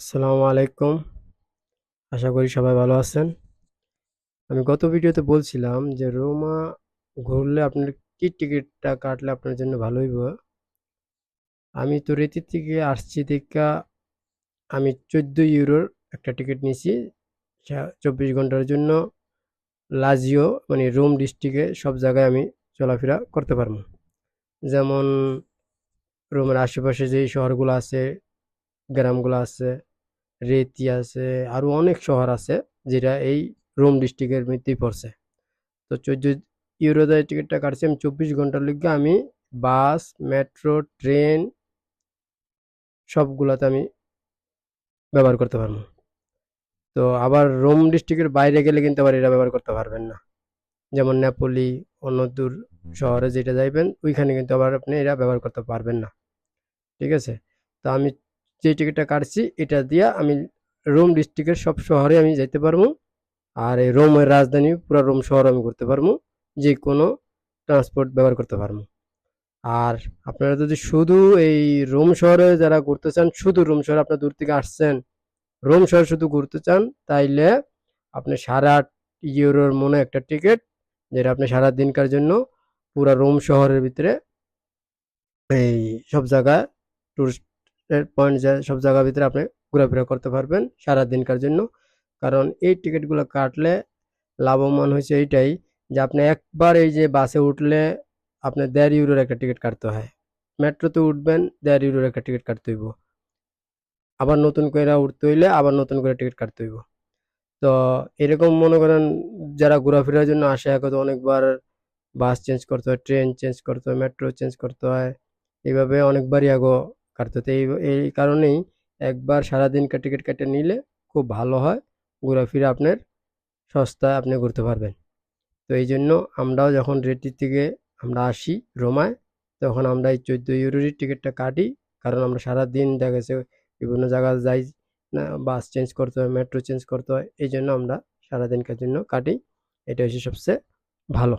আসসালামু আলাইকুম। আশা করি সবাই ভালো আছেন। আমি গত ভিডিওতে বলছিলাম যে রোমা ঘুরলে আপনার কি টিকিটটা কাটলে আপনার জন্য ভালো হইব। আমি তো রেতির থেকে আসছি দেখা আমি 14 ইউরোর একটা টিকিট নিছি 24 ঘন্টার জন্য। লাজিও মানে রোম ডিস্ট্রিক্টে সব জায়গায় আমি চলাফেরা করতে পারবো। যেমন রোমের আশেপাশে যেই শহরগুলো আছে, গ্রামগুলো আছে, রেতি আছে, আরো অনেক শহর আছে যেটা এই রোম ডিস্ট্রিক্টের মধ্যেই পড়ছে। তো 14 ইউরো দিয়ে টিকিটটা কাটছি আমি 24 ঘন্টার লিগে। আমি বাস, মেট্রো, ট্রেন সবগুলাতে আমি ব্যবহার করতে পারবো। তো আবার রোম ডিস্ট্রিক্টের বাইরে গেলে কিন্তু আবার এটা ব্যবহার করতে পারবেন না। যেমন নেপোলি, অন্য দূর শহরে যেটা যাইবেন ওইখানে কিন্তু আবার আপনি এটা ব্যবহার করতে পারবেন না। ঠিক আছে? তো আমি যে টিকিটটা কাটছি এটা দিয়া আমি রোম ডিস্ট্রিক্টের সব শহরে আমি যাইতে পারবো। আর এই রোমের রাজধানী পুরো রোম শহর আমি ঘুরতে পারবো, যে কোনো ট্রান্সপোর্ট ব্যবহার করতে পারবো। আর আপনারা যদি শুধু এই রোম শহরে যারা ঘুরতে চান, শুধু রোম শহরে আপনার দূর থেকে আসছেন, রোম শহর শুধু ঘুরতে চান, তাইলে আপনি 8.5 ইউরোর মনে একটা টিকিট, যেটা আপনি সারা দিনকার জন্য পুরা রোম শহরের ভিতরে এই সব জায়গায় টুরিস্টের পয়েন্ট সব জায়গার ভিতরে আপনি ঘোরাফেরা করতে পারবেন সারা দিনকার জন্য। কারণ এই টিকিটগুলো কাটলে লাভবান হয়েছে এইটাই যে আপনি একবার এই যে বাসে উঠলে আপনার 1.5 ইউরোর একটা টিকিট কাটতে হয়, মেট্রোতে উঠবেন 1.5 ইউরোর একটা টিকিট কাটতে হইব, আবার নতুন করে উঠতে হইলে আবার নতুন করে টিকিট কাটতে হইব। তো এরকম মনে করেন যারা ঘোরাফেরার জন্য আসে এখন তো অনেকবার বাস চেঞ্জ করতে হয়, ট্রেন চেঞ্জ করতে হয়, মেট্রো চেঞ্জ করতে হয়, এইভাবে অনেকবারই আগো কাটতে হতো। এই কারণেই একবার সারাদিনকার টিকিট কেটে নিলে খুব ভালো হয়, ঘোরাফেরা আপনার সস্তায় আপনি ঘুরতে পারবেন। তো এই জন্য আমরাও যখন রেডি থেকে আমরা আসি রোমায়, তখন আমরা এই 14 ইউরোরই টিকিটটা কাটি। কারণ আমরা সারাদিন দেখা গেছে বিভিন্ন জায়গায় যাই না, বাস চেঞ্জ করতে হয়, মেট্রো চেঞ্জ করতে হয়, এই জন্য আমরা সারাদিনকার জন্য কাটি। এটা হচ্ছে সবচেয়ে ভালো।